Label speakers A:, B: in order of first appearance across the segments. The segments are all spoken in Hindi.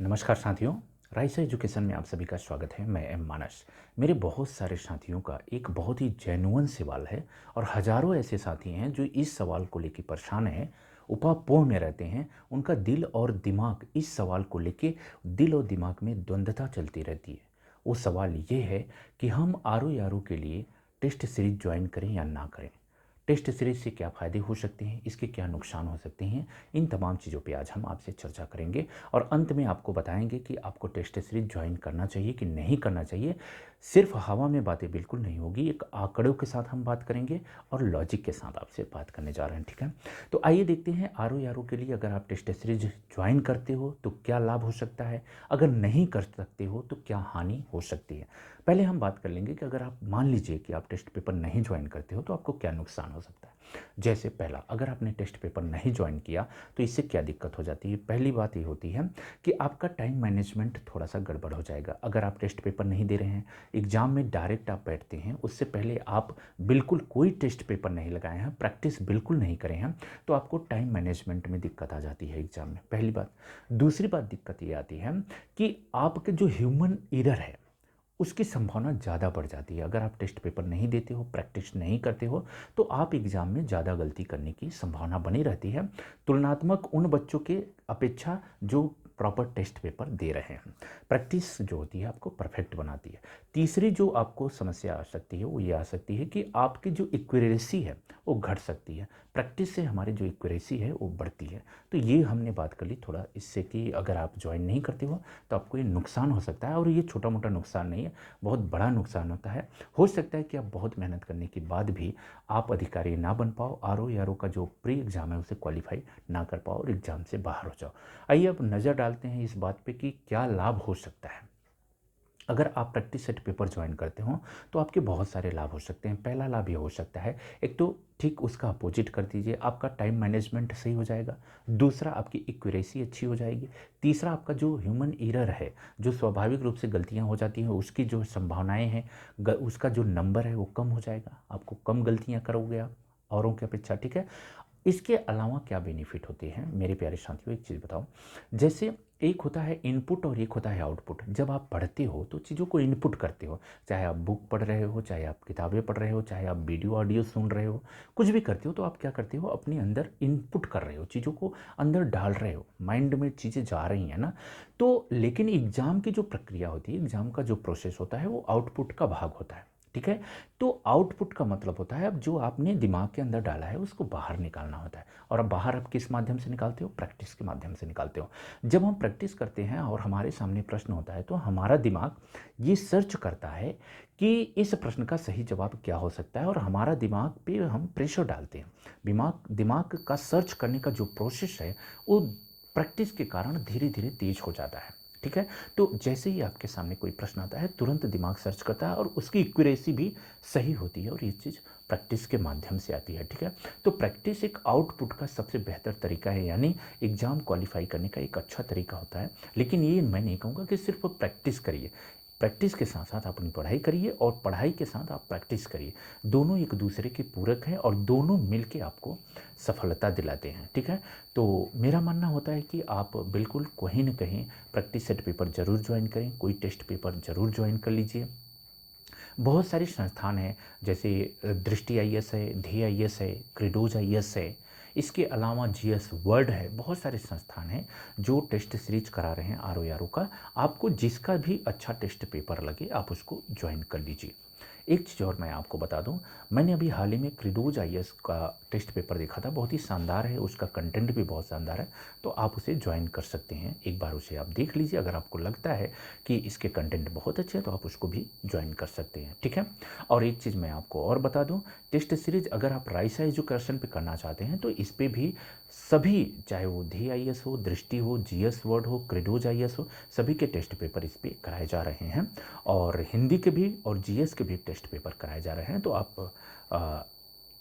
A: नमस्कार साथियों। राइसा एजुकेशन में आप सभी का स्वागत है। मैं एम मानस। मेरे बहुत सारे साथियों का एक बहुत ही जेन्युइन सवाल है और हज़ारों ऐसे साथी हैं जो इस सवाल को लेकर परेशान हैं, उपापोह में रहते हैं। उनका दिल और दिमाग इस सवाल को लेके दिल और दिमाग में द्वंद्वता चलती रहती है। वो सवाल ये है कि हम आर के लिए टेस्ट सीरीज ज्वाइन करें या ना करें। टेस्ट सीरीज से क्या फ़ायदे हो सकते हैं, इसके क्या नुकसान हो सकते हैं, इन तमाम चीज़ों पे आज हम आपसे चर्चा करेंगे और अंत में आपको बताएंगे कि आपको टेस्ट सीरीज ज्वाइन करना चाहिए कि नहीं करना चाहिए। सिर्फ हवा में बातें बिल्कुल नहीं होगी, एक आंकड़ों के साथ हम बात करेंगे और लॉजिक के साथ आपसे बात करने जा रहे हैं। ठीक है, तो आइए देखते हैं आर के लिए अगर आप टेस्ट सीरीज ज्वाइन करते हो तो क्या लाभ हो सकता है, अगर नहीं कर सकते हो तो क्या हानि हो सकती है। पहले हम बात कर लेंगे कि अगर आप मान लीजिए कि आप टेस्ट पेपर नहीं ज्वाइन करते हो तो आपको क्या नुकसान हो सकता है। जैसे पहला, अगर आपने टेस्ट पेपर नहीं ज्वाइन किया तो इससे क्या दिक्कत हो जाती है। पहली बात ये होती है कि आपका टाइम मैनेजमेंट थोड़ा सा गड़बड़ हो जाएगा। अगर आप टेस्ट पेपर नहीं दे रहे हैं, एग्जाम में डायरेक्ट आप बैठते हैं, उससे पहले आप बिल्कुल कोई टेस्ट पेपर नहीं लगाए हैं, प्रैक्टिस बिल्कुल नहीं करें हैं, तो आपको टाइम मैनेजमेंट में दिक्कत आ जाती है एग्जाम में। पहली बात। दूसरी बात दिक्कत ये आती है कि आपके जो ह्यूमन एरर है उसकी संभावना ज़्यादा बढ़ जाती है। अगर आप टेस्ट पेपर नहीं देते हो, प्रैक्टिस नहीं करते हो, तो आप एग्ज़ाम में ज़्यादा गलती करने की संभावना बनी रहती है, तुलनात्मक उन बच्चों के अपेक्षा जो प्रॉपर टेस्ट पेपर दे रहे हैं। प्रैक्टिस जो होती है आपको परफेक्ट बनाती है। तीसरी जो आपको समस्या आ सकती है वो ये आ सकती है कि आपकी जो एक्यूरेसी है वो घट सकती है। प्रैक्टिस से हमारी जो एक्यूरेसी है वो बढ़ती है। तो ये हमने बात कर ली थोड़ा इससे कि अगर आप ज्वाइन नहीं करते हो तो आपको ये नुकसान हो सकता है, और ये छोटा मोटा नुकसान नहीं है, बहुत बड़ा नुकसान होता है। हो सकता है कि आप बहुत मेहनत करने के बाद भी आप अधिकारी ना बन पाओ, आर का जो प्री एग्ज़ाम है उसे क्वालिफाई ना कर पाओ और एग्ज़ाम से बाहर हो जाओ। आइए अब नज़र डालते हैं इस बात पे कि क्या लाभ हो सकता है। अगर आप प्रैक्टिस सेट पेपर ज्वाइन करते हो तो आपके बहुत सारे लाभ हो सकते हैं। पहला लाभ ये हो सकता है, एक तो ठीक उसका अपोजिट कर दीजिए, आपका टाइम मैनेजमेंट सही हो जाएगा। दूसरा, आपकी एक्यूरेसी अच्छी हो जाएगी। तीसरा, आपका जो ह्यूमन एरर है, जो स्वाभाविक रूप से गलतियां हो जाती हैं, उसकी जो संभावनाएं हैं, उसका जो नंबर है वो कम हो जाएगा। आपको कम गलतियां करोगे आप औरों की अपेक्षा। ठीक है, इसके अलावा क्या बेनिफिट होते हैं मेरे प्यारे साथियों, एक चीज़ बताओ। जैसे एक होता है इनपुट और एक होता है आउटपुट। जब आप पढ़ते हो तो चीज़ों को इनपुट करते हो, चाहे आप बुक पढ़ रहे हो, चाहे आप किताबें पढ़ रहे हो, चाहे आप वीडियो ऑडियो सुन रहे हो, कुछ भी करते हो तो आप क्या करते हो, अपने अंदर इनपुट कर रहे हो, चीज़ों को अंदर डाल रहे हो, माइंड में चीज़ें जा रही हैं ना। तो लेकिन एग्ज़ाम की जो प्रक्रिया होती है, एग्ज़ाम का जो प्रोसेस होता है वो आउटपुट का भाग होता है। ठीक है, तो आउटपुट का मतलब होता है अब जो आपने दिमाग के अंदर डाला है उसको बाहर निकालना होता है। और अब बाहर आप किस माध्यम से निकालते हो, प्रैक्टिस के माध्यम से निकालते हो। जब हम प्रैक्टिस करते हैं और हमारे सामने प्रश्न होता है तो हमारा दिमाग ये सर्च करता है कि इस प्रश्न का सही जवाब क्या हो सकता है, और हमारा दिमाग पे हम प्रेशर डालते हैं। दिमाग दिमाग का सर्च करने का जो प्रोसेस है वो प्रैक्टिस के कारण धीरे धीरे तेज हो जाता है। ठीक है, तो जैसे ही आपके सामने कोई प्रश्न आता है तुरंत दिमाग सर्च करता है और उसकी एक्यूरेसी भी सही होती है, और ये चीज़ प्रैक्टिस के माध्यम से आती है। ठीक है, तो प्रैक्टिस एक आउटपुट का सबसे बेहतर तरीका है, यानी एग्ज़ाम क्वालिफाई करने का एक अच्छा तरीका होता है। लेकिन ये मैं नहीं कहूँगा कि सिर्फ प्रैक्टिस करिए, प्रैक्टिस के साथ साथ अपनी पढ़ाई करिए और पढ़ाई के साथ आप प्रैक्टिस करिए। दोनों एक दूसरे के पूरक हैं और दोनों मिलके आपको सफलता दिलाते हैं। ठीक है, तो मेरा मानना होता है कि आप बिल्कुल कहीं न कहीं प्रैक्टिस सेट पेपर ज़रूर ज्वाइन करें, कोई टेस्ट पेपर ज़रूर ज्वाइन कर लीजिए। बहुत सारे संस्थान हैं, जैसे दृष्टि आईएएस है, धी आईएएस है, क्रेडोज आईएएस है, इसके अलावा जीएस वर्ल्ड है। बहुत सारे संस्थान हैं जो टेस्ट सीरीज करा रहे हैं आर का। आपको जिसका भी अच्छा टेस्ट पेपर लगे आप उसको ज्वाइन कर लीजिए। एक चीज़ और मैं आपको बता दूं, मैंने अभी हाल ही में क्रेडोज आईएएस का टेस्ट पेपर देखा था, बहुत ही शानदार है, उसका कंटेंट भी बहुत शानदार है। तो आप उसे ज्वाइन कर सकते हैं, एक बार उसे आप देख लीजिए। अगर आपको लगता है कि इसके कंटेंट बहुत अच्छे हैं तो आप उसको भी ज्वाइन कर सकते हैं। ठीक है, और एक चीज़ मैं आपको और बता दूं, टेस्ट सीरीज अगर आप राइसा एजुकेशन पे करना चाहते हैं तो इस पे भी सभी, चाहे वो धी आईएएस हो, दृष्टि हो, जीएस वर्ड हो, क्रेडोज आईएएस हो, सभी के टेस्ट पेपर इस पे कराए जा रहे हैं, और हिंदी के भी और जीएस के भी टेस्ट पेपर कराए जा रहे हैं। तो आप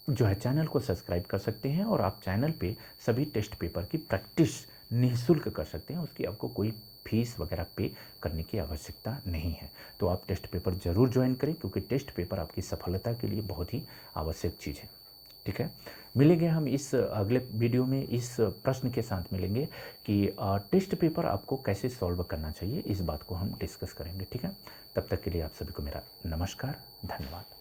A: जो है चैनल को सब्सक्राइब कर सकते हैं और आप चैनल पे सभी टेस्ट पेपर की प्रैक्टिस निःशुल्क कर सकते हैं, उसकी आपको कोई फीस वगैरह पे करने की आवश्यकता नहीं है। तो आप टेस्ट पेपर ज़रूर ज्वाइन करें, क्योंकि टेस्ट पेपर आपकी सफलता के लिए बहुत ही आवश्यक चीज़ है। ठीक है, मिलेंगे हम इस अगले वीडियो में, इस प्रश्न के साथ मिलेंगे कि टेस्ट पेपर आपको कैसे सॉल्व करना चाहिए, इस बात को हम डिस्कस करेंगे। ठीक है, तब तक के लिए आप सभी को मेरा नमस्कार, धन्यवाद।